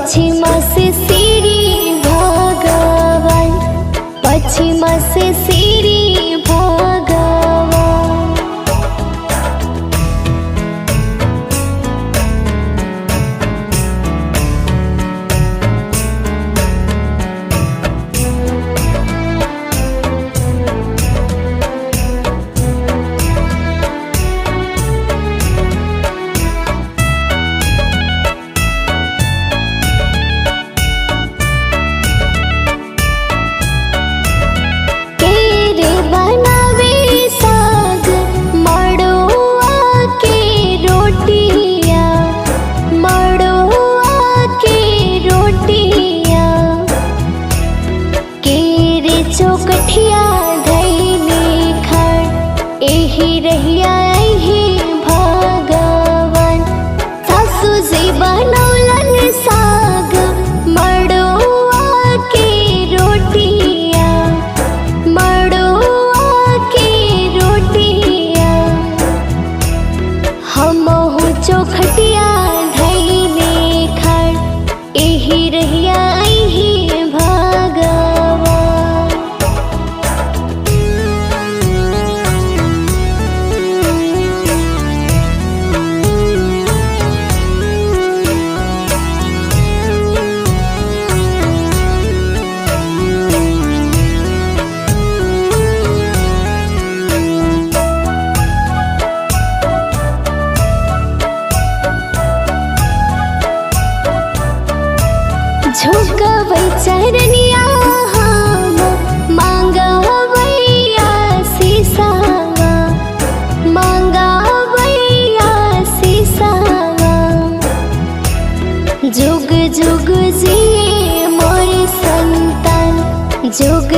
पश्चिम से श्री भगवान, पश्चिम से श्री भगवान। चौकठिया धैले खड़ एही रहिया एही भगवान। सासु जी बनौलन साग मड़ुआ के रोटिया, मड़ुआ के रोटिया। हमहु चौखटिया धैले खड़ एही रहिया एही भगवान। झुकबै चरनिया हम मांगबैया सीसावा, मांगबैया सीसावा। जुग जुग जिए मोर संतान, जुग